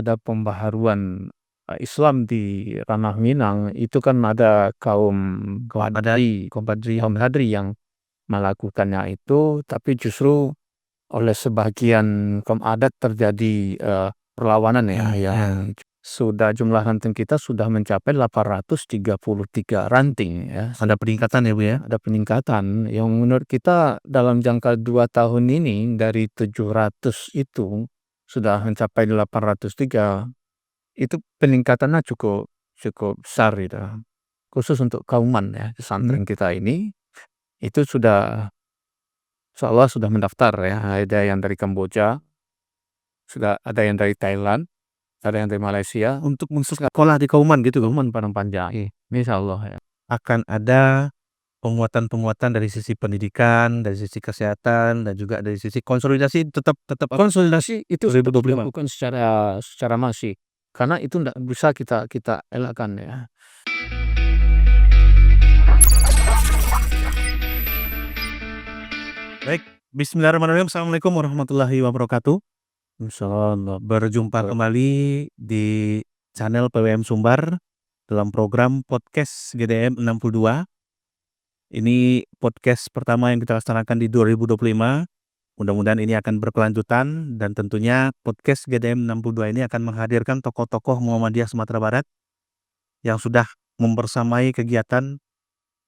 ada pembaharuan Islam di ranah Minang, itu kan ada kaum kaum Hadri yang melakukannya itu, tapi justru oleh sebagian kaum adat terjadi perlawanan ya, yang sudah jumlah ranting kita sudah mencapai 833 ranting ya. Ada peningkatan ya Bu ya? Ada peningkatan yang menurut kita dalam jangka 2 tahun ini dari 700 itu sudah mencapai 803, itu peningkatannya cukup cukup besar gitu. Khusus untuk kauman ya, pesantren kita ini, itu sudah seolah sudah mendaftar ya, ada yang dari Kamboja, sudah ada yang dari Thailand, ada yang dari Malaysia, Untuk sekolah di Kauman gitu Bu? kauman Padang Panjang. Insyaallah ya. Akan ada penguatan-penguatan dari sisi pendidikan, dari sisi kesehatan, dan juga dari sisi konsolidasi tetap Konsolidasi itu sudah 2025. dilakukan secara masif, karena itu tidak bisa kita elakkan ya. Baik, bismillahirrahmanirrahim. Assalamualaikum warahmatullahi wabarakatuh. Insyaallah. Berjumpa kembali di channel PWM Sumbar dalam program podcast GDM 62. Ini podcast pertama yang kita laksanakan di 2025. Mudah-mudahan ini akan berkelanjutan, dan tentunya podcast GDM 62 ini akan menghadirkan tokoh-tokoh Muhammadiyah Sumatera Barat yang sudah membersamai kegiatan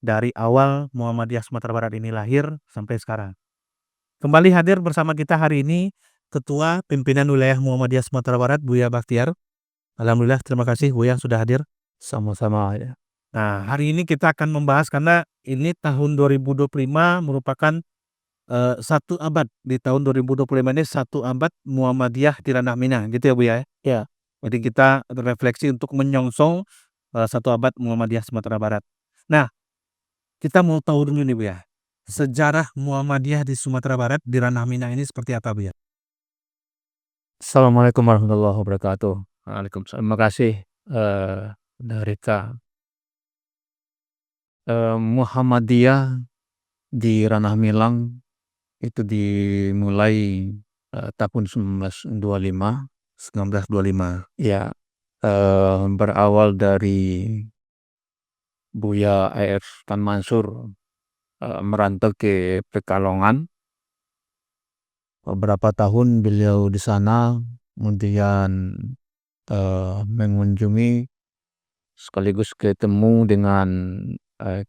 dari awal Muhammadiyah Sumatera Barat ini lahir sampai sekarang. Kembali hadir bersama kita hari ini Ketua Pimpinan Wilayah Muhammadiyah Sumatera Barat, Buya Bakhtiar. Alhamdulillah, terima kasih Buya sudah hadir. Sama-sama ya. Nah, hari ini kita akan membahas, karena ini tahun 2025 merupakan satu abad. Di tahun 2025 ini satu abad Muhammadiyah di ranah Minang, gitu ya Bu ya? Ya. Jadi kita refleksi untuk menyongsong satu abad Muhammadiyah Sumatera Barat. Nah, kita mau tahu dulu nih Bu ya, sejarah Muhammadiyah di Sumatera Barat di ranah Minang ini seperti apa Bu ya? Assalamualaikum warahmatullahi wabarakatuh. Waalaikumsalam. Terima kasih Rika. Muhammadiyah di ranah Minang itu dimulai tahun 1925. 1925. Ya, berawal dari Buya A.R. Sultan Mansur merantau ke Pekalongan. Beberapa tahun beliau di sana, kemudian mengunjungi sekaligus ketemu dengan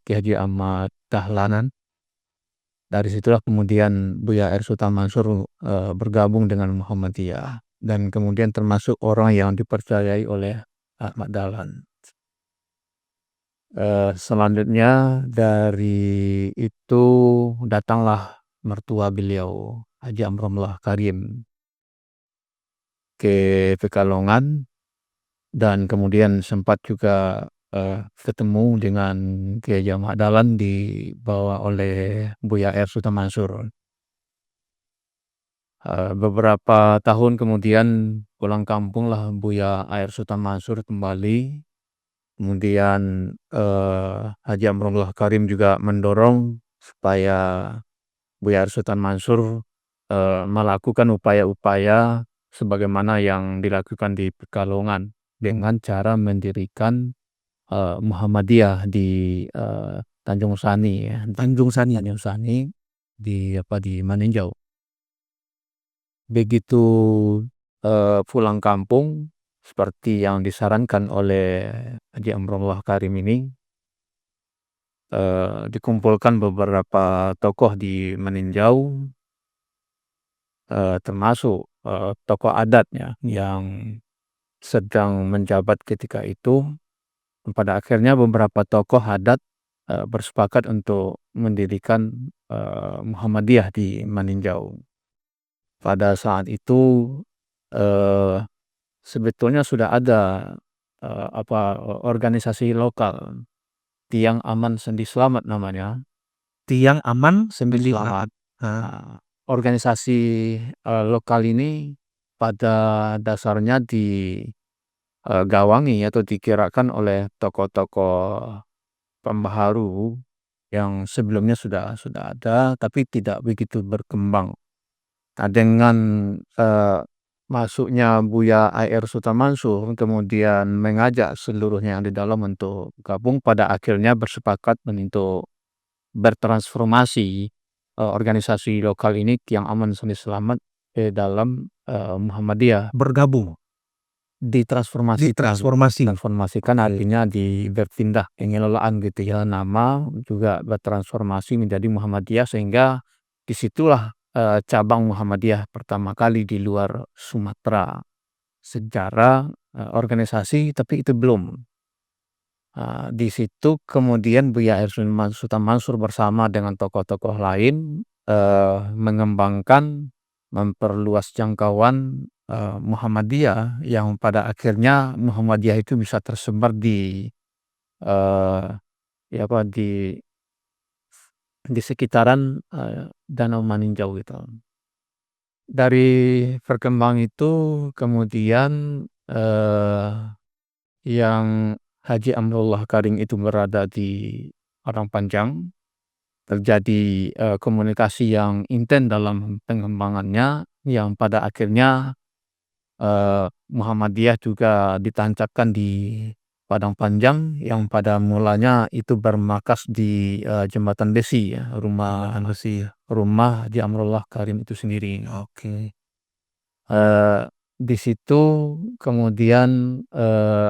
Ki Haji Ahmad Dahlan. Dari situlah kemudian Buya R. Sultan Mansur bergabung dengan Muhammadiyah, dan kemudian termasuk orang yang dipercayai oleh Ahmad Dahlan. Selanjutnya dari itu datanglah mertua beliau, Haji Amrullah Karim, ke Pekalongan, dan kemudian sempat juga ketemu dengan Kiai Haji Ahmad Dahlan dibawa oleh Buya R. Sultan Mansur. Beberapa tahun kemudian pulang kampunglah Buya A.R. Sultan Mansur kembali. Kemudian Haji Amrullah Karim juga mendorong supaya Buya R. Sultan Mansur melakukan upaya-upaya sebagaimana yang dilakukan di Pekalongan dengan cara mendirikan Muhammadiyah di Tanjung Sani ya. Tanjung Sani. Di Maninjau. Begitu pulang kampung seperti yang disarankan oleh Haji Amrullah Karim ini, dikumpulkan beberapa tokoh di Maninjau, termasuk tokoh adatnya yang sedang menjabat ketika itu. Pada akhirnya beberapa tokoh adat bersepakat untuk mendirikan Muhammadiyah di Maninjau. Pada saat itu sebetulnya sudah ada organisasi lokal, Tiang Aman Sendi Selamat namanya. Tiang Aman Sendi Sendi Selamat. Selamat. Organisasi lokal ini pada dasarnya digawangi atau dikirakan oleh tokoh-tokoh pembaharu yang sebelumnya sudah ada tapi tidak begitu berkembang. Dengan masuknya Buya A.R. Sultan Mansur kemudian mengajak seluruhnya yang di dalam untuk gabung, pada akhirnya bersepakat untuk bertransformasi organisasi lokal ini yang aman dan selamat ke dalam Muhammadiyah. Bergabung, ditransformasi. Transformasikan Oke. artinya berpindah pengelolaan gitu ya, nama juga bertransformasi menjadi Muhammadiyah, sehingga disitulah cabang Muhammadiyah pertama kali di luar Sumatera secara organisasi, tapi itu belum. Di situ kemudian Buya R. Sultan Mansur bersama dengan tokoh-tokoh lain mengembangkan, memperluas jangkauan Muhammadiyah, yang pada akhirnya Muhammadiyah itu bisa tersebar di eh, ya apa di sekitaran Danau Maninjau gitu. Dari perkembangan itu kemudian yang Haji Amrullah Karim itu berada di Padang Panjang, terjadi komunikasi yang intens dalam pengembangannya, yang pada akhirnya Muhammadiyah juga ditancapkan di Padang Panjang, yang pada mulanya itu bermarkas di Jembatan Besi ya, rumah Haji Amrullah Karim itu sendiri. Oke. Di situ kemudian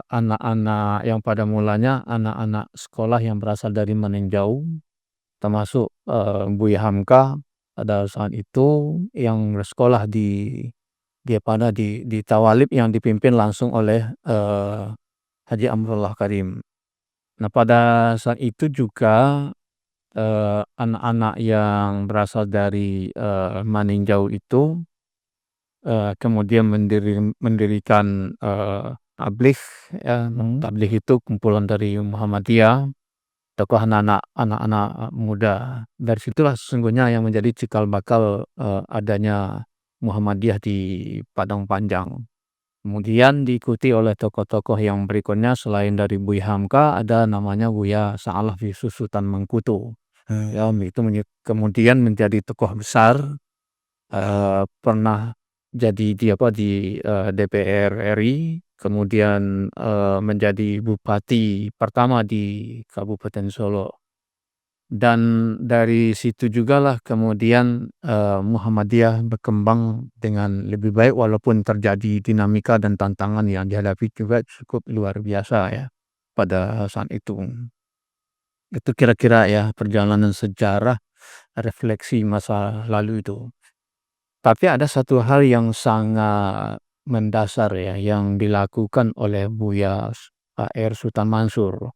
anak-anak yang pada mulanya anak-anak sekolah yang berasal dari Maninjau, termasuk Buya Hamka pada saat itu, yang bersekolah di Tawalib yang dipimpin langsung oleh Haji Amrullah Karim. Nah, pada saat itu juga anak-anak yang berasal dari Maninjau itu kemudian mendirikan tabligh ya. Tabligh itu kumpulan dari Muhammadiyah, tokoh anak-anak muda. Dari situlah sesungguhnya yang menjadi cikal bakal adanya Muhammadiyah di Padang Panjang. Kemudian diikuti oleh tokoh-tokoh yang berikutnya, selain dari Buya Hamka ada namanya Buya Sa'alaf Sultan Mengkutu. Ya, itu kemudian menjadi tokoh besar, pernah jadi di DPR RI, kemudian menjadi bupati pertama di Kabupaten Solo. Dan dari situ jugalah kemudian Muhammadiyah berkembang dengan lebih baik, walaupun terjadi dinamika dan tantangan yang dihadapi juga cukup luar biasa ya pada saat itu. Itu kira-kira ya perjalanan sejarah refleksi masa lalu itu. Tapi ada satu hal yang sangat mendasar ya yang dilakukan oleh Buya A.R. Sultan Mansur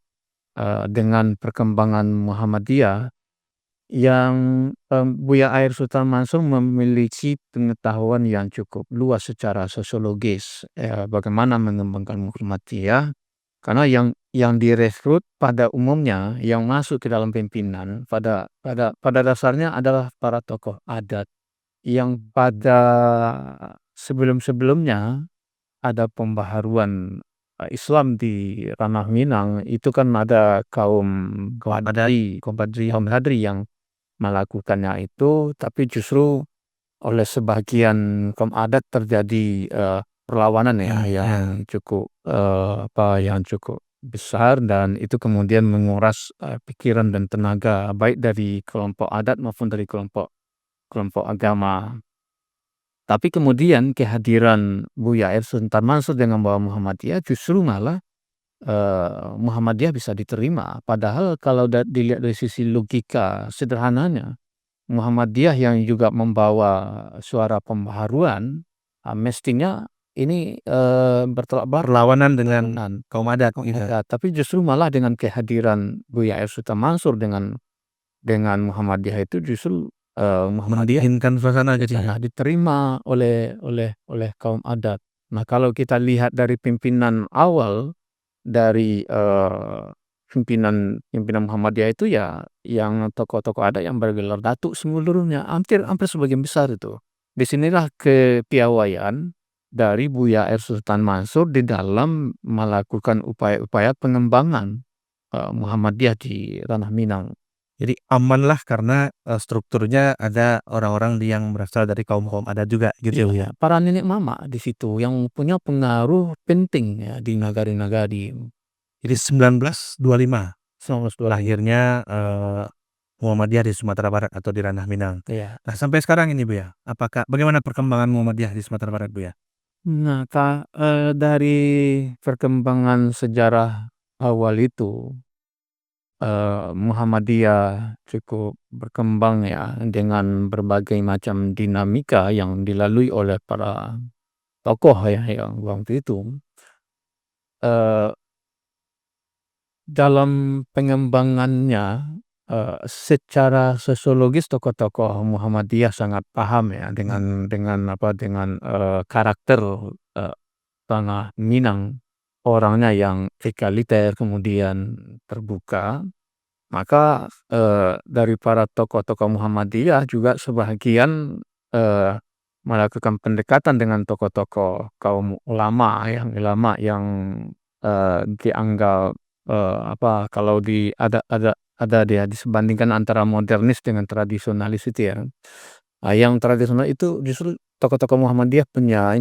dengan perkembangan Muhammadiyah, yang Buya A.R. Sultan Mansur memiliki pengetahuan yang cukup luas secara sosiologis bagaimana mengembangkan Muhammadiyah, karena yang direkrut pada umumnya yang masuk ke dalam pimpinan pada dasarnya adalah para tokoh adat yang pada sebelum-sebelumnya ada pembaharuan Islam di Ranah Minang. Itu kan ada kaum kaum Hadri yang melakukannya itu, tapi justru oleh sebagian kaum adat terjadi perlawanan ya yang cukup yang cukup besar, dan itu kemudian menguras pikiran dan tenaga baik dari kelompok adat maupun dari kelompok agama. Tapi kemudian kehadiran Buya R. Sultan Mansur dengan membawa Muhammadiyah justru malah Muhammadiyah bisa diterima. Padahal kalau dilihat dari sisi logika sederhananya, Muhammadiyah yang juga membawa suara pembaharuan, mestinya ini bertolak belakang Berlawanan dengan kaum adat. ya, tapi justru malah dengan kehadiran Buya R. Sultan Mansur dengan Muhammadiyah itu justru Muhammadiyah Mendinginkan suasana jadinya. diterima oleh kaum adat. Nah, kalau kita lihat dari pimpinan awal dari pimpinan Muhammadiyah itu ya yang tokoh-tokoh adat yang bergelar datuk seluruhnya, hampir hampir sebagian besar itu. Disinilah kepiawaian dari Buya R. Sultan Mansur di dalam melakukan upaya-upaya pengembangan Muhammadiyah di Tanah Minang. Jadi amanlah karena, strukturnya ada orang-orang yang berasal dari kaum-kaum adat juga gitu ya? Iya, para nenek mama di situ yang punya pengaruh penting ya di Nagari-Nagari. Jadi 1925 1925. lahirnya, Muhammadiyah di Sumatera Barat atau di Ranah Minang. Iya. Nah sampai sekarang ini Bu ya, bagaimana perkembangan Muhammadiyah di Sumatera Barat Bu ya? Nah, dari perkembangan sejarah awal itu, Muhammadiyah cukup berkembang ya dengan berbagai macam dinamika yang dilalui oleh para tokoh ya yang waktu itu. Eee, dalam pengembangannya, secara sosiologis tokoh-tokoh Muhammadiyah sangat paham ya dengan karakter, eee, tanah Minang, orangnya yang egaliter kemudian terbuka. Maka, dari para tokoh-tokoh Muhammadiyah juga sebagian, eee, melakukan pendekatan dengan tokoh-tokoh kaum ulama yang, dianggap, kalau ada dia disebandingkan antara modernis dengan tradisionalis itu ya. Yang tradisional itu justru tokoh-tokoh Muhammadiyah punya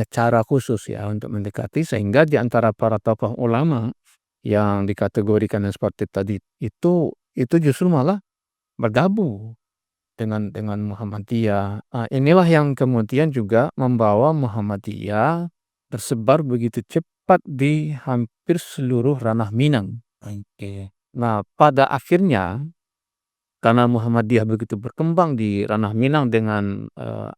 cara khusus ya untuk mendekati sehingga di antara para tokoh ulama yang dikategorikan seperti tadi itu justru malah bergabung dengan Muhammadiyah. Inilah yang kemudian juga membawa Muhammadiyah tersebar begitu cepat di hampir seluruh ranah Minang. Oke. Nah, pada akhirnya karena Muhammadiyah begitu berkembang di ranah Minang dengan,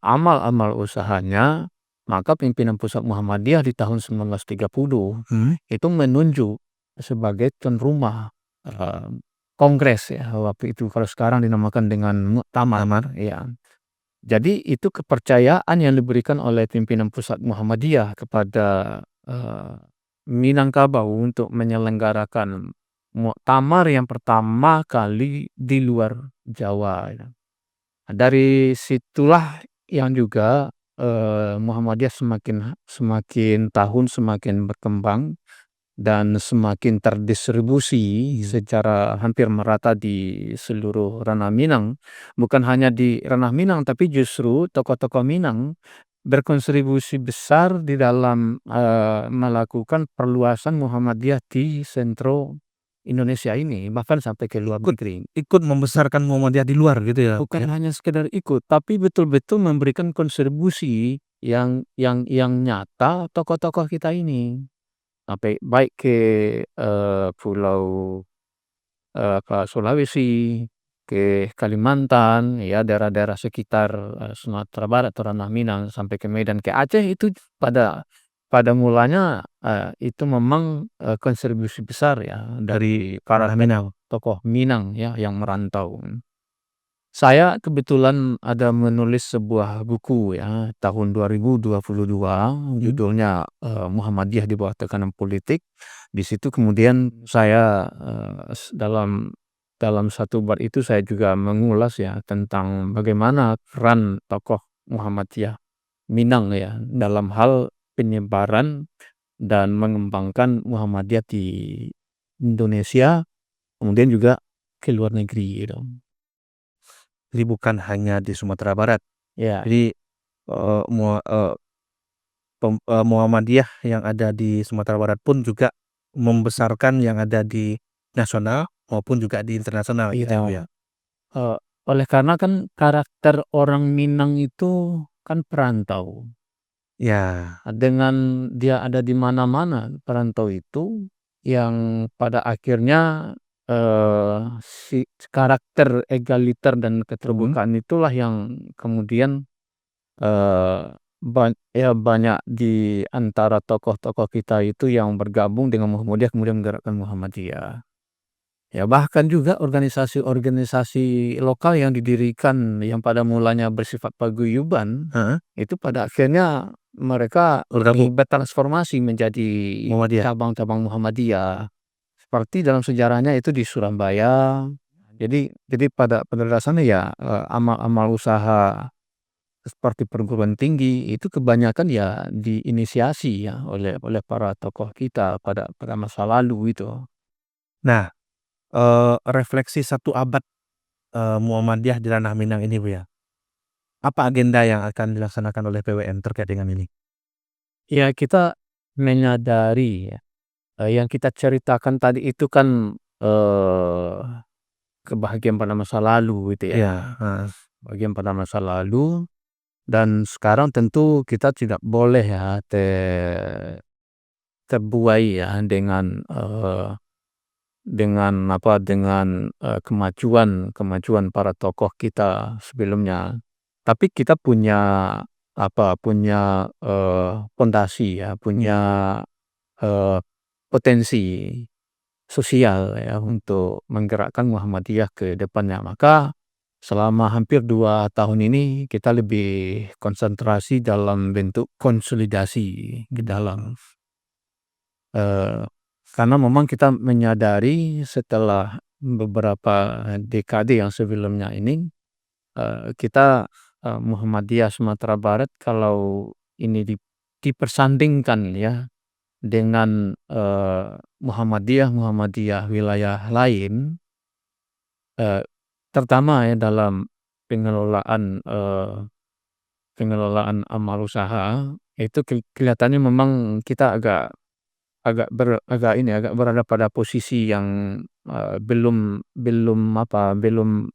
amal-amal usahanya, maka pimpinan pusat Muhammadiyah di tahun 1930 itu menunjuk sebagai tuan rumah, kongres ya waktu itu, kalau sekarang dinamakan dengan muktamar, ya. Jadi itu kepercayaan yang diberikan oleh pimpinan pusat Muhammadiyah kepada, Minangkabau untuk menyelenggarakan muktamar yang pertama kali di luar Jawa ya. Dari situlah yang juga, Muhammadiyah semakin semakin tahun semakin berkembang dan semakin terdistribusi secara hampir merata di seluruh ranah Minang. Bukan hanya di ranah Minang, tapi justru tokoh-tokoh Minang berkontribusi besar di dalam, melakukan perluasan Muhammadiyah di sentro Indonesia ini, bahkan sampai ke luar negeri. Ikut membesarkan Muhammadiyah di luar gitu ya Bu Bukan ya? hanya sekedar ikut, tapi betul-betul memberikan kontribusi yang nyata tokoh-tokoh kita ini. Sampai baik ke, pulau, Sulawesi, ke Kalimantan, ya daerah-daerah sekitar, Sumatera Barat atau Ranah Minang, sampai ke Medan, ke Aceh itu pada pada mulanya, itu memang, kontribusi besar ya dari para Ranah Minang. tokoh Minang ya yang merantau. Saya kebetulan ada menulis sebuah buku ya tahun 2022 judulnya, Muhammadiyah di Bawah Tekanan Politik. Di situ kemudian saya, dalam satu bab itu saya juga mengulas ya tentang bagaimana peran tokoh Muhammadiyah Minang ya dalam hal penyebaran dan mengembangkan Muhammadiyah di Indonesia, kemudian juga ke luar negeri gitu. Jadi bukan hanya di Sumatera Barat. Ya. Jadi, Muhammadiyah yang ada di Sumatera Barat pun juga membesarkan yang ada di nasional maupun juga di internasional gitu ya Bu ya? Iya, eee, oleh karena kan karakter orang Minang itu kan perantau, Ya. dengan dia ada di mana-mana perantau itu, yang pada akhirnya, si karakter egaliter dan keterbukaan itulah yang kemudian, eee, banyak di antara tokoh-tokoh kita itu yang bergabung dengan Muhammadiyah kemudian menggerakkan Muhammadiyah. Ya bahkan juga organisasi-organisasi lokal yang didirikan yang pada mulanya bersifat paguyuban, Heeh. itu pada akhirnya mereka Bergabung bertransformasi menjadi Muhammadiyah. cabang-cabang Muhammadiyah. Seperti dalam sejarahnya itu di Surabaya. Jadi pada dasarnya ya, amal-amal usaha seperti perguruan tinggi itu kebanyakan ya diinisiasi ya oleh para tokoh kita pada masa lalu itu. Nah, refleksi 1 abad Muhammadiyah di Ranah Minang ini, Bu, ya. Apa agenda yang akan dilaksanakan oleh PWM terkait dengan ini? Ya kita menyadari ya, yang kita ceritakan tadi itu kan, kebahagiaan pada masa lalu gitu ya, Iya, heeh. bagian pada masa lalu dan sekarang tentu kita tidak boleh ya terbuai ya dengan apa, dengan, kemajuan para tokoh kita sebelumnya. Tapi kita punya apa, punya, pondasi ya, punya, eee, potensi sosial ya untuk menggerakkan Muhammadiyah ke depannya. Maka selama hampir 2 tahun ini kita lebih konsentrasi dalam bentuk konsolidasi ke dalam. Karena memang kita menyadari setelah beberapa dekade yang sebelumnya ini, kita, Muhammadiyah Sumatera Barat kalau ini dipersandingkan ya dengan, Muhammadiyah wilayah lain, eee, terutama ya dalam pengelolaan, pengelolaan amal usaha, itu kelihatannya memang kita agak berada pada posisi yang, belum belum apa, belum,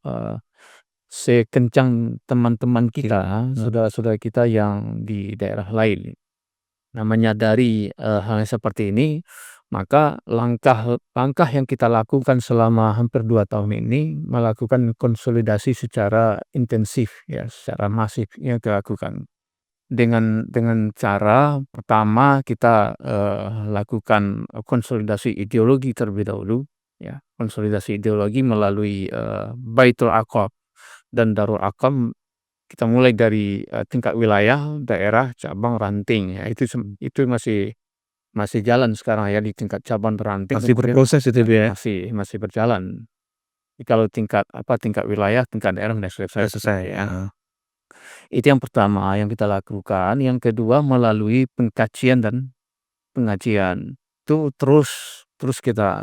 sekencang teman-teman kita, saudara-saudara kita yang di daerah lain. Nah, menyadari, hal yang seperti ini, maka langkah langkah yang kita lakukan selama hampir 2 tahun ini, melakukan konsolidasi secara intensif ya, secara masif yang kita lakukan. Dengan cara pertama kita, lakukan konsolidasi ideologi terlebih dahulu, ya. Konsolidasi ideologi melalui, Baitul Aqab dan Darul Aqam, kita mulai dari, tingkat wilayah, daerah, cabang, ranting, ya. Itu masih masih jalan sekarang ya di tingkat cabang, ranting, Masih kemudian berproses itu, Bu, ya? masih berjalan. Kalau tingkat apa, tingkat wilayah, tingkat daerah sudah Sudah selesai, selesai, ya. heeh. Itu yang pertama yang kita lakukan. Yang kedua melalui pengkajian dan pengajian. Itu terus terus kita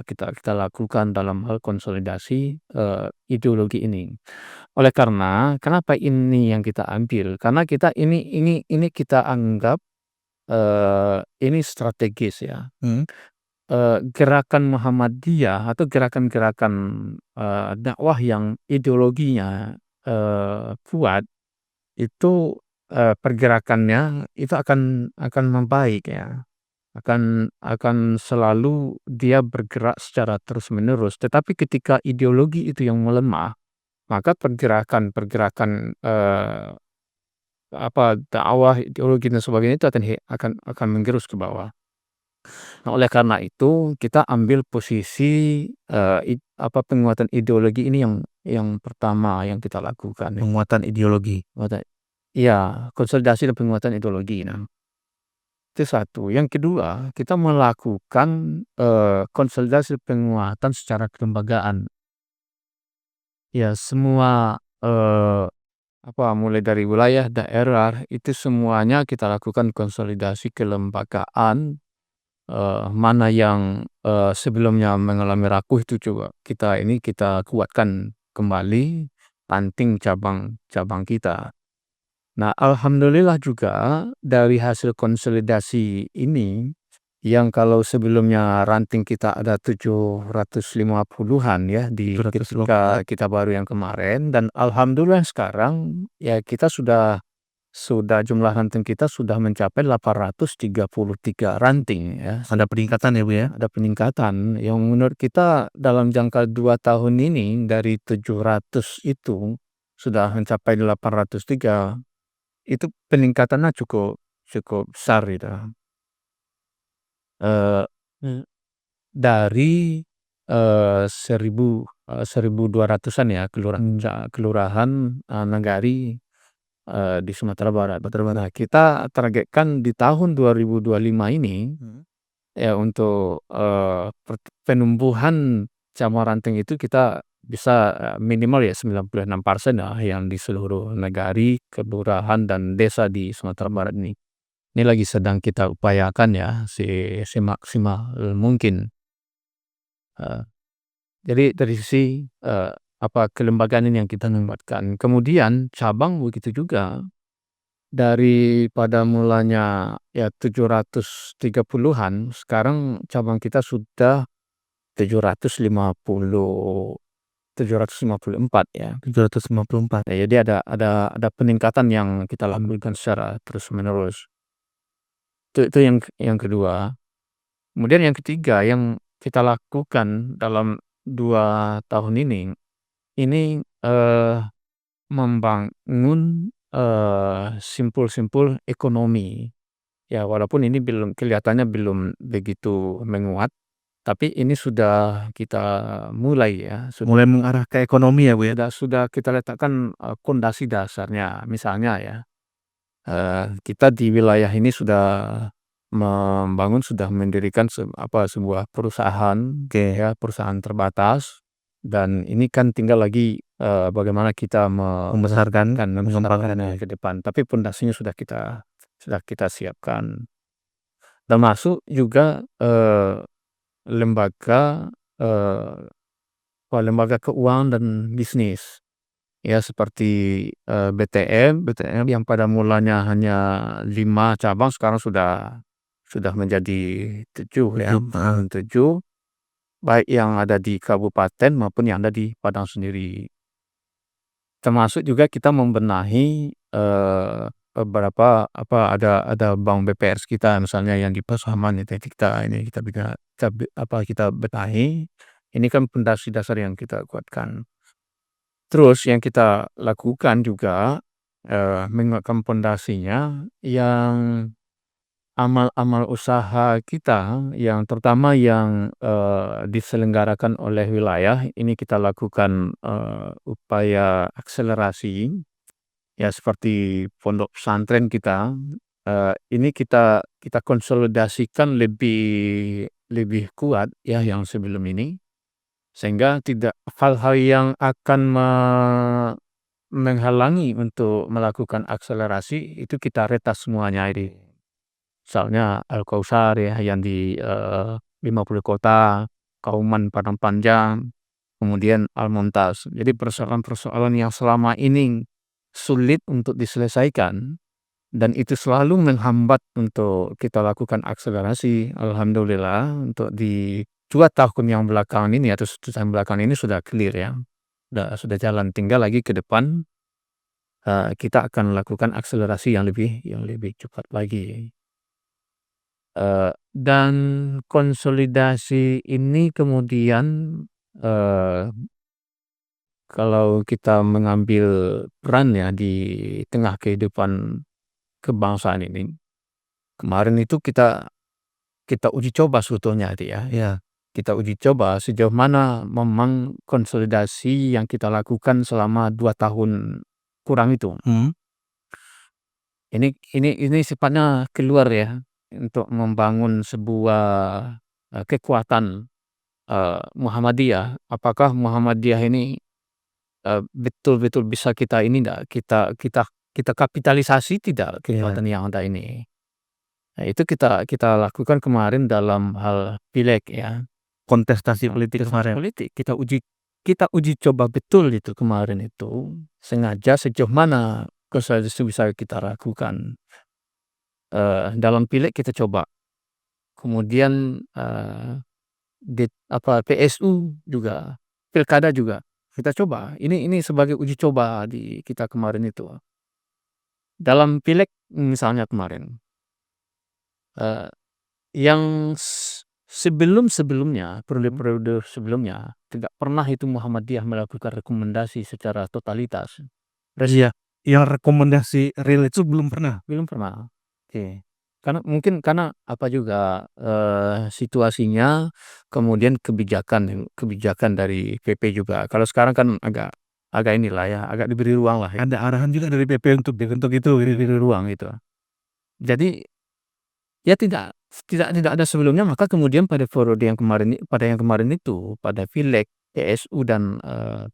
lakukan dalam hal konsolidasi, ideologi ini. Oleh karena kenapa ini yang kita ambil? Karena kita ini kita anggap, ini strategis ya. Mhm. Gerakan Muhammadiyah atau gerakan-gerakan, dakwah yang ideologinya, kuat itu, pergerakannya itu akan membaik ya, akan selalu dia bergerak secara terus-menerus. Tetapi ketika ideologi itu yang melemah, maka pergerakan-pergerakan, apa, dakwah, ideologi dan sebagainya itu akan menggerus ke bawah. Nah, oleh karena itu kita ambil posisi, apa, penguatan ideologi ini yang pertama yang kita lakukan ya. Penguatan ideologi. Iya, konsolidasi dan penguatan ideologi. Nah, itu satu. Yang kedua, kita melakukan, konsolidasi penguatan secara kelembagaan. Ya, semua, apa, mulai dari wilayah, daerah, itu semuanya kita lakukan konsolidasi kelembagaan, mana yang, sebelumnya mengalami rapuh itu coba kita kuatkan kembali, ranting cabang-cabang kita. Nah, alhamdulillah juga dari hasil konsolidasi ini, yang kalau sebelumnya ranting kita ada 750-an ya ketika 750. kita baru yang kemarin, dan alhamdulillah sekarang ya kita sudah jumlah ranting kita sudah mencapai 833 ranting ya. Ada peningkatan ya, Bu, ya? Ada peningkatan yang menurut kita dalam jangka 2 tahun ini dari 700 itu sudah mencapai 803. Itu peningkatannya cukup cukup besar gitu, eee, Mmm. dari, 1.200-an ya kelurahan, nagari, di Sumatera Barat. Nah, kita targetkan di tahun 2025 ini Mhm. ya untuk, penumbuhan cabang ranting itu kita bisa, minimal ya 96% lah yang di seluruh nagari, kelurahan, dan desa di Sumatera Barat ini. Ini lagi sedang kita upayakan ya semaksimal mungkin. Eee, jadi dari sisi, kelembagaan ini yang kita nguatkan. Kemudian cabang begitu juga, daripada mulanya ya 730-an, sekarang cabang kita sudah 750, 754 ya. 754. Ya, jadi ada peningkatan yang kita lakukan secara terus-menerus. Itu yang kedua. Kemudian yang ketiga yang kita lakukan dalam 2 tahun ini membangun, simpul-simpul ekonomi. Ya, walaupun ini kelihatannya belum begitu menguat, tapi ini sudah kita mulai ya, Mulai mengarah ke ekonomi ya, Bu, ya? sudah kita letakkan, pondasi dasarnya. Misalnya ya, kita di wilayah ini sudah mendirikan sebuah perusahaan, ya, perusahaan terbatas, dan ini kan tinggal lagi, bagaimana kita Membesarkan, mengembangkannya. ke depan. Tapi pondasinya sudah kita siapkan. Termasuk juga, lembaga, lembaga keuangan dan bisnis. Ya, seperti, BTM yang pada mulanya hanya 5 cabang, sekarang sudah menjadi 7 ya, 7, baik yang ada di kabupaten maupun yang ada di Padang sendiri. Termasuk juga kita membenahi, beberapa ada bank BPRS kita misalnya yang di Pasaman itu kita benahi. Ini kan pondasi dasar yang kita kuatkan. Terus yang kita lakukan juga, menguatkan pondasinya yang amal-amal usaha kita yang terutama yang, diselenggarakan oleh wilayah, ini kita lakukan, upaya akselerasi, ya seperti pondok pesantren kita, ini kita konsolidasikan lebih lebih kuat ya yang sebelum ini, sehingga tidak hal-hal yang akan menghalangi untuk melakukan akselerasi itu kita retas semuanya ini. Misalnya Al-Kautsar ya yang di, 50 kota, Kauman Padang Panjang, kemudian Al-Mumtaz. Jadi persoalan-persoalan yang selama ini sulit untuk diselesaikan dan itu selalu menghambat untuk kita lakukan akselerasi. Alhamdulillah untuk di 2 tahun yang belakangan ini atau 1 tahun belakangan ini sudah clear ya, sudah jalan. Tinggal lagi ke depan, kita akan lakukan akselerasi yang lebih cepat lagi. Dan konsolidasi ini kemudian, eee, kalau kita mengambil peran ya di tengah kehidupan kebangsaan ini, kemarin itu kita uji coba sebetulnya itu ya. Iya. Kita uji coba sejauh mana memang konsolidasi yang kita lakukan selama 2 tahun kurang itu. Mhm. Ini sifatnya keluar ya, untuk membangun sebuah, kekuatan, Muhammadiyah. Apakah Muhammadiyah ini, betul-betul bisa kita ini ndak, kita kapitalisasi tidak Iya. kekuatan yang ada ini. Nah, itu kita lakukan kemarin dalam hal pileg ya, Kontestasi politik kontestasi kemarin. politik. Kita uji coba betul itu kemarin itu, sengaja sejauh mana konsolidasi bisa kita lakukan. Dalam pileg kita coba, kemudian, PSU juga, pilkada juga, kita coba. Ini sebagai uji coba di kita kemarin itu. Dalam pileg misalnya kemarin, eee, yang sebelum-sebelumnya, periode-periode sebelumnya, tidak pernah itu Muhammadiyah melakukan rekomendasi secara totalitas. Iya, yang rekomendasi real itu belum pernah. Belum pernah. Oke. Karena apa juga, situasinya, kemudian kebijakan dari PP juga. Kalau sekarang kan agak inilah ya, agak diberi ruang lah ya, Ada arahan juga dari PP untuk itu gitu. diberi ruang gitu. Jadi, ya tidak ada sebelumnya, maka kemudian pada periode yang kemarin itu, pada pileg, PSU dan,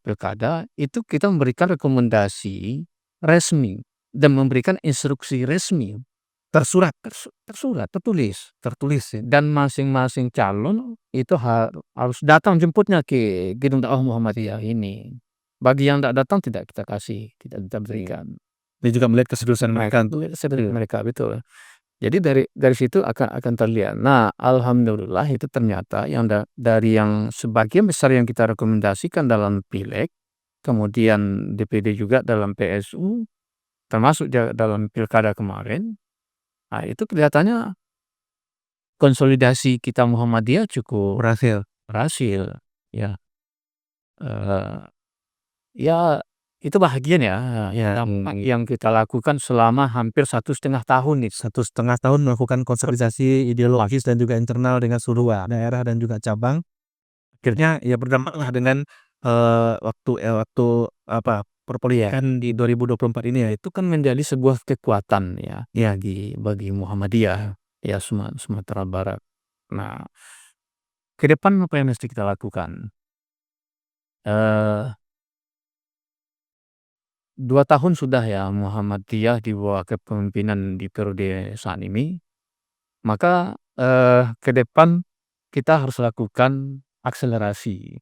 pilkada, itu kita memberikan rekomendasi resmi dan memberikan instruksi resmi. Tersurat. Tertulis ya, dan masing-masing calon itu harus datang jemputnya ke Gedung Dakwah Muhammadiyah ini. Bagi yang tidak datang tidak kita kasih, tidak kita berikan. Dia juga melihat keseriusan mereka untuk Mereka, betul. Jadi dari situ akan terlihat. Nah, alhamdulillah itu ternyata yang dari yang sebagian besar yang kita rekomendasikan dalam pileg, kemudian DPD juga dalam PSU, termasuk dalam pilkada kemarin, nah itu kelihatannya konsolidasi kita Muhammadiyah cukup berhasil, ya. Ya itu bahagian ya, dampak yang kita lakukan selama hampir 1,5 tahun nih. 1,5 tahun melakukan konsolidasi ideologis dan juga internal dengan seluruh daerah dan juga cabang. Akhirnya ya berdampaklah dengan waktu perpolitikan di 2024 ini ya. Itu kan menjadi sebuah kekuatan ya, bagi Muhammadiyah ya Sumatera Barat. Nah, ke depan apa yang mesti kita lakukan? 2 tahun sudah ya Muhammadiyah di bawah kepemimpinan di periode saat ini, maka ke depan kita harus lakukan akselerasi.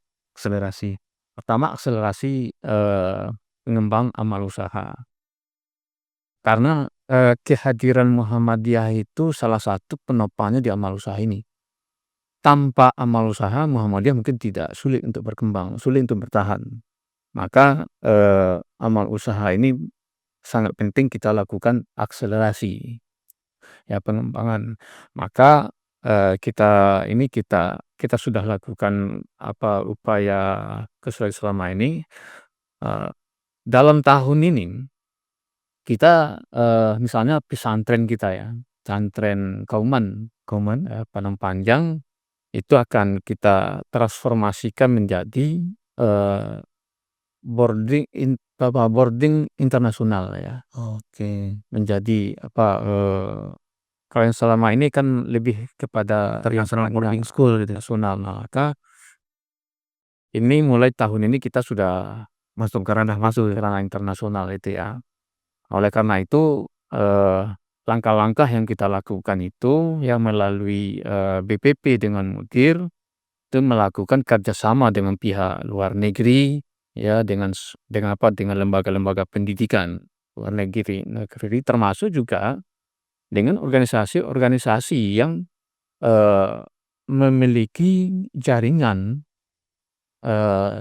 Pertama akselerasi pengembang amal usaha. Karena kehadiran Muhammadiyah itu salah satu penopangnya di amal usaha ini. Tanpa amal usaha Muhammadiyah mungkin sulit untuk berkembang, sulit untuk bertahan. Maka amal usaha ini sangat penting kita lakukan akselerasi ya pengembangan. Maka kita sudah lakukan upaya selama ini. Dalam tahun ini kita misalnya pesantren kita ya, pesantren Kauman Padang Panjang itu akan kita transformasikan menjadi boarding internasional ya. Oke. Menjadi kalau yang selama ini kan lebih kepada International boarding school gitu ya. nasional. Maka ini mulai tahun ini kita sudah Masuk ke ranah internasional itu ya. Oleh karena itu langkah-langkah yang kita lakukan itu yang melalui BPP dengan Mudir itu melakukan kerjasama dengan pihak luar negeri ya dengan lembaga-lembaga pendidikan luar negeri termasuk juga dengan organisasi-organisasi yang memiliki jaringan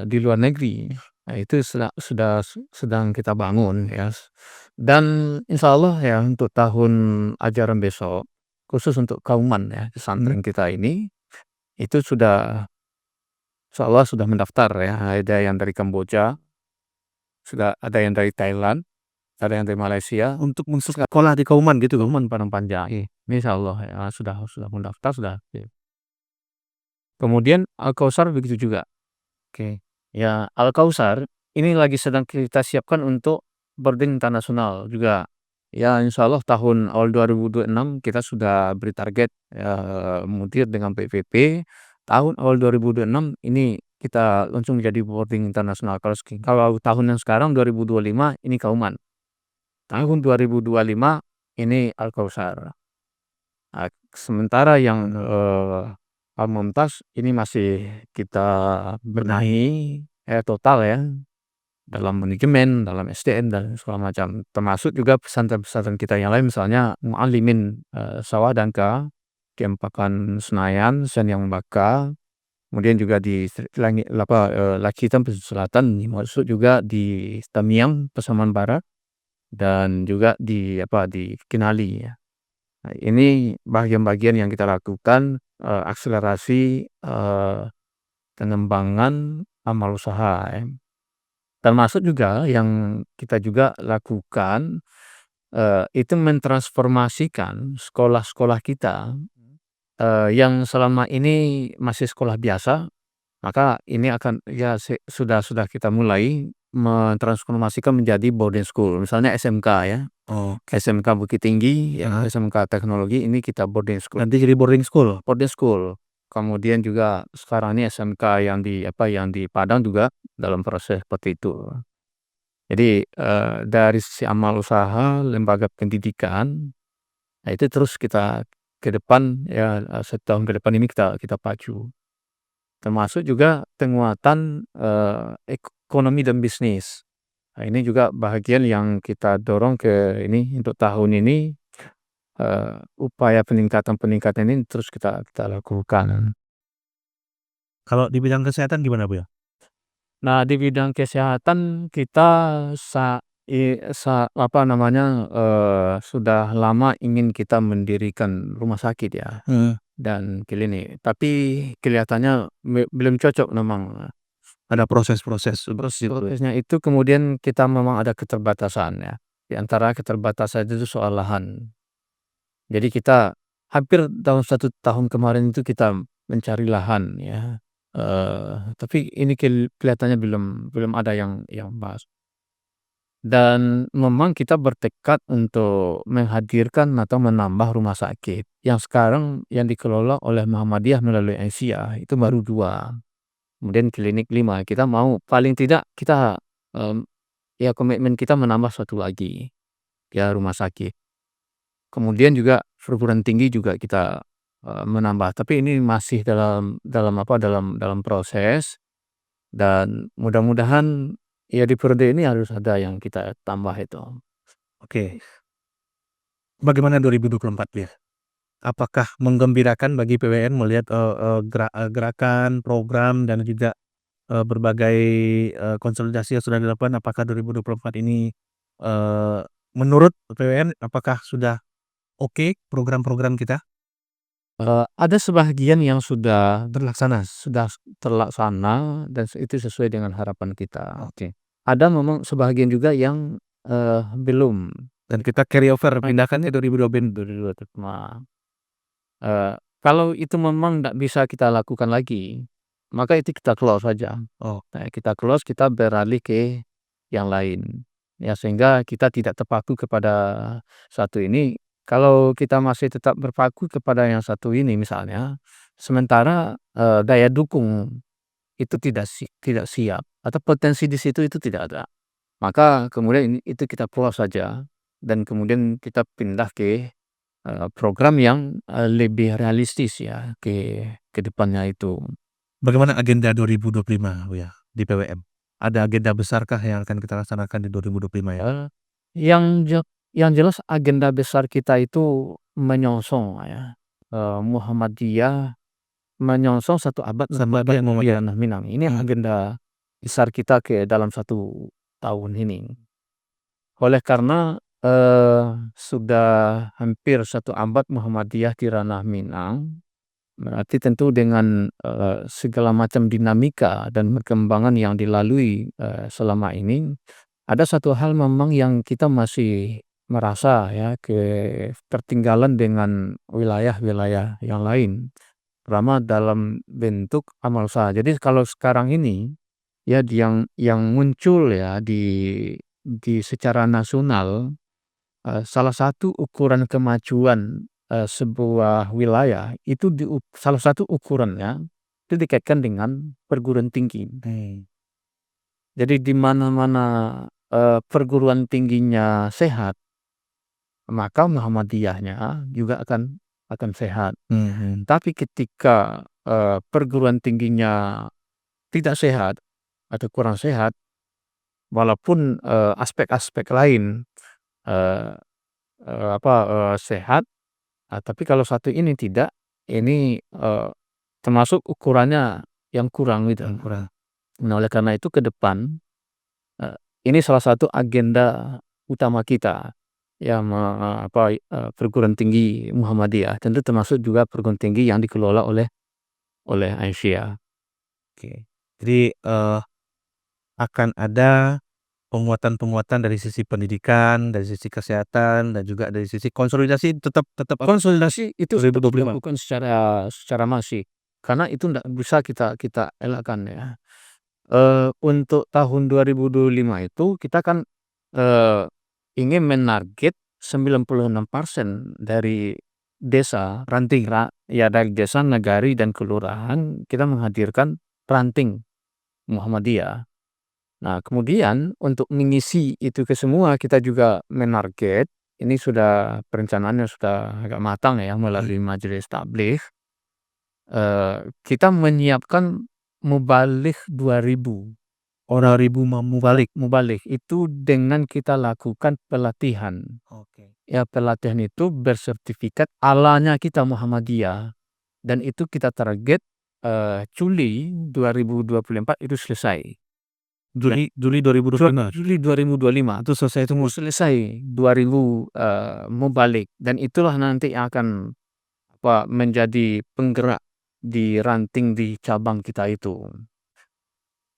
di luar negeri. Nah, itu sedang kita bangun ya. Dan insya Allah ya untuk tahun ajaran besok khusus untuk Kauman ya pesantren kita ini itu insya Allah sudah mendaftar ya. Ada yang dari Kamboja, sudah ada yang dari Thailand, ada yang dari Malaysia. untuk masuk sekolah di Kauman gitu. Kauman Padang Panjang. Insya Allah ya sudah mendaftar sudah. Kemudian Al-Kausar begitu juga. Oke. Ya, Al-Kausar ini lagi sedang kita siapkan untuk boarding internasional juga. Ya, insya Allah tahun awal 2026 kita sudah beri target Mudir dengan PPP. Tahun awal 2026 ini kita langsung menjadi boarding internasional. Kalau tahun yang sekarang 2025 ini Kauman. Tahun 2025 ini Al-Kausar. Nah, sementara yang Al-Mumtaz ini masih kita benahi total ya dalam manajemen, dalam SDM dan segala macam. Termasuk juga pesantren-pesantren kita yang lain misalnya Muallimin Sawah Danka, di Empakan Senayan, Senyang Baka, kemudian juga di Laki Hitam Pesisir Selatan, masuk juga di Tamiang Pasaman Barat dan juga di Kinali ya. Nah, ini bagian-bagian yang kita lakukan akselerasi pengembangan amal usaha ya. Termasuk juga yang kita juga lakukan itu mentransformasikan sekolah-sekolah kita yang selama ini masih sekolah biasa, maka ini akan ya sudah kita mulai mentransformasikan menjadi boarding school. Misalnya SMK ya. SMK Bukit Tinggi, ya, SMK Teknologi ini kita boarding school. Nanti jadi boarding school. Boarding school. Kemudian juga sekarang ini SMK yang di Padang juga dalam proses seperti itu. Jadi dari sisi amal usaha, lembaga pendidikan, nah itu terus kita ke depan ya setahun ke depan ini kita pacu. Termasuk juga penguatan ekonomi dan bisnis. Nah, ini juga bahagian yang kita dorong ke ini untuk tahun ini, upaya peningkatan ini terus kita lakukan. Kalau di bidang kesehatan gimana, Bu, ya? Nah, di bidang kesehatan kita sudah lama ingin kita mendirikan rumah sakit ya dan klinik, tapi kelihatannya belum cocok memang. Ada proses-proses untuk Terus situ ya? prosesnya itu kemudian kita memang ada keterbatasan ya, di antara keterbatasan itu soal lahan. Jadi kita hampir dalam 1 tahun kemarin itu kita mencari lahan ya, tapi ini kelihatannya belum ada yang pas. Dan memang kita bertekad untuk menghadirkan atau menambah rumah sakit, yang sekarang yang dikelola oleh Muhammadiyah melalui Aisyah itu baru 2, kemudian klinik 5. Kita mau paling tidak kita, ya komitmen kita menambah 1 lagi, ya rumah sakit. Kemudian juga perguruan tinggi juga kita, menambah, tapi ini masih dalam proses dan mudah-mudahan ya di periode ini harus ada yang kita tambah itu. Oke. Bagaimana 2024, Bu, ya? Apakah menggembirakan bagi PWN melihat, gerakan, program, dan juga, berbagai, konsolidasi yang sudah dilakukan? Apakah 2024 ini, eee, menurut PWN apakah sudah oke program-program kita? Ada sebagian yang sudah terlaksana dan itu sesuai dengan harapan kita. Oke. Ada memang sebagian juga yang, belum. Dan kita carry over pindahkannya 2025. Kalau itu memang nggak bisa kita lakukan lagi, maka itu kita close saja. Oh, Nah, kita close, kita beralih ke yang lain. Ya, sehingga kita tidak terpaku kepada satu ini. Kalau kita masih tetap berpaku kepada yang satu ini misalnya, sementara, daya dukung itu tidak siap atau potensi di situ itu tidak ada. Maka kemudian itu kita close saja dan kemudian kita pindah ke, program yang, lebih realistis ya ke depannya itu. bagaimana agenda 2025, Bu, ya, di PWM? Ada agenda besarkah yang akan kita laksanakan di 2025 ya? Eee, yang je yang jelas agenda besar kita itu menyongsong ya, Muhammadiyah menyongsong 1 abad Muhammadiyah. Tanah Minang. Ini agenda besar kita ke dalam 1 tahun ini. Oleh karena, sudah hampir 1 abad Muhammadiyah di ranah Minang, berarti tentu dengan, segala macam dinamika dan perkembangan yang dilalui, selama ini, ada satu hal memang yang kita masih merasa ya ketertinggalan dengan wilayah-wilayah yang lain, terutama dalam bentuk amal usaha. Jadi kalau sekarang ini, ya yang muncul ya di secara nasional, salah satu ukuran kemajuan, sebuah wilayah itu salah satu ukurannya itu dikaitkan dengan perguruan tinggi. Jadi di mana-mana, perguruan tingginya sehat, maka Muhammadiyahnya juga akan sehat. Tapi ketika, perguruan tingginya tidak sehat atau kurang sehat, walaupun, aspek-aspek lain, eee sehat, tapi kalau satu ini tidak, ini, termasuk ukurannya yang kurang gitu. Kurang. Nah, oleh karena itu ke depan, eee, ini salah satu agenda utama kita, ya perguruan tinggi Muhammadiyah, tentu termasuk juga perguruan tinggi yang dikelola oleh Aisyah. Oke. Jadi, akan ada penguatan-penguatan dari sisi pendidikan, dari sisi kesehatan, dan juga dari sisi konsolidasi tetap tetap Konsolidasi itu tetap 2025. dilakukan secara masif, karena itu ndak bisa kita elakkan ya. Untuk tahun 2025 itu kita kan, eee, ingin menarget 96% dari desa Ranting. ya dari desa, nagari, dan kelurahan kita menghadirkan ranting Muhammadiyah. Nah, kemudian untuk mengisi itu ke semua kita juga menarget, ini sudah perencanaannya sudah agak matang ya melalui majelis tabligh, kita menyiapkan mubalik 2.000. Mubalik. Mubalik. Itu dengan kita lakukan pelatihan. Oke. Ya, pelatihan itu bersertifikat alanya kita Muhammadiyah, dan itu kita target Juli 2024 itu selesai. Juli 2025. Juli 2025 itu selesai, itu mau selesai 2000 Mubalik, dan itulah nanti akan menjadi penggerak di ranting di cabang kita itu.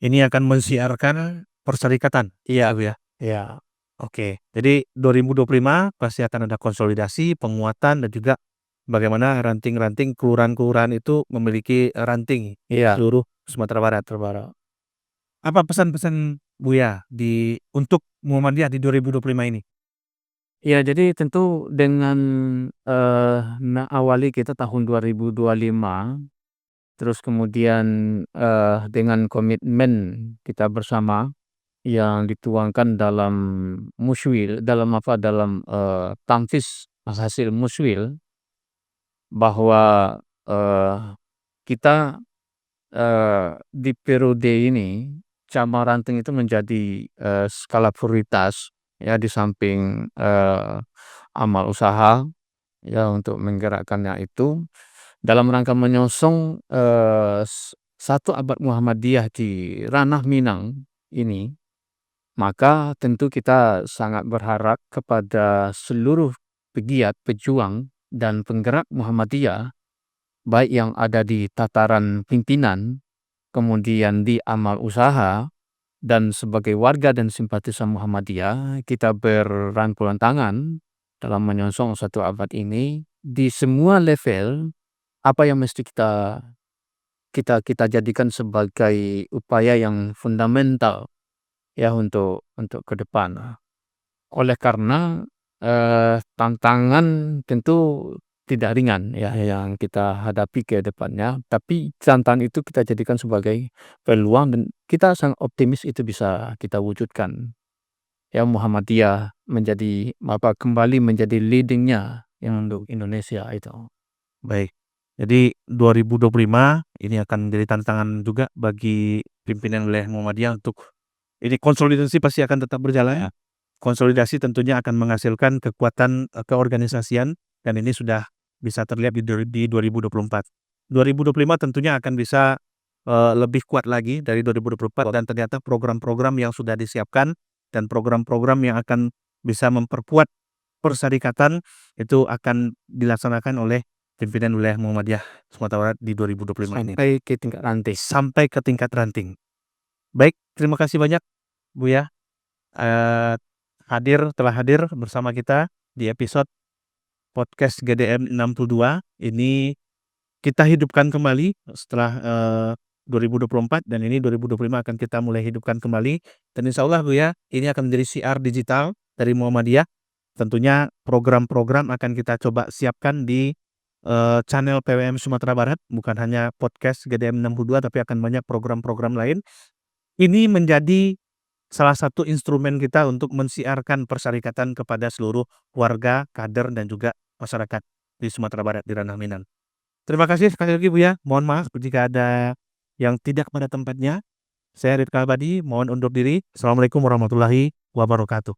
Ini akan mensiarkan perserikatan. Iya, Bu ya. ya. Oke. Jadi 2025 pasti akan ada konsolidasi, penguatan, dan juga bagaimana ranting-ranting kelurahan-kelurahan itu memiliki ranting Iya. seluruh Sumatera Barat. Apa pesan-pesan Buya untuk Muhammadiyah di 2025 ini? Ya, jadi tentu dengan awali kita tahun 2025, terus kemudian dengan komitmen kita bersama yang dituangkan dalam Musyawir, dalam tamfiz hasil Musyawir, bahwa kita di periode ini cabang ranting itu menjadi skala prioritas, ya, di samping amal usaha, ya, untuk menggerakkannya itu dalam rangka menyongsong 1 abad Muhammadiyah di ranah Minang ini. Maka tentu kita sangat berharap kepada seluruh pegiat, pejuang, dan penggerak Muhammadiyah, baik yang ada di tataran pimpinan, kemudian di amal usaha, dan sebagai warga dan simpatisan Muhammadiyah, kita berrangkulan tangan dalam menyongsong 1 abad ini di semua level. Apa yang mesti kita jadikan sebagai upaya yang fundamental, ya, untuk ke depan. Oleh karena tantangan tentu tidak ringan, ya, yang kita hadapi ke depannya, tapi tantangan itu kita jadikan sebagai peluang, dan kita sangat optimis itu bisa kita wujudkan. Ya, Muhammadiyah kembali menjadi leading-nya yang untuk Indonesia itu. Baik. Jadi 2025 ini akan menjadi tantangan juga bagi pimpinan wilayah Muhammadiyah untuk ini konsolidasi pasti akan tetap berjalan. Konsolidasi tentunya akan menghasilkan kekuatan keorganisasian, dan ini sudah bisa terlihat di 2024. 2025 tentunya akan bisa lebih kuat lagi dari 2024, dan ternyata program-program yang sudah disiapkan dan program-program yang akan bisa memperkuat perserikatan itu akan dilaksanakan oleh pimpinan wilayah Muhammadiyah Sumatera Barat di 2025 ini. Sampai ke tingkat ranting. Sampai ke tingkat ranting. Baik, terima kasih banyak Buya telah hadir bersama kita di episode podcast GDM 62. Ini kita hidupkan kembali setelah 2024, dan ini 2025 akan kita mulai hidupkan kembali, dan insya Allah Buya ini akan menjadi siar digital dari Muhammadiyah. Tentunya program-program akan kita coba siapkan di channel PWM Sumatera Barat, bukan hanya podcast GDM 62, tapi akan banyak program-program lain. Ini menjadi salah satu instrumen kita untuk mensiarkan persyarikatan kepada seluruh warga, kader, dan juga masyarakat di Sumatera Barat di ranah Minang. Terima kasih sekali lagi Buya. Mohon maaf jika ada yang tidak pada tempatnya. Saya Ridka Abadi, mohon undur diri. Assalamualaikum warahmatullahi wabarakatuh.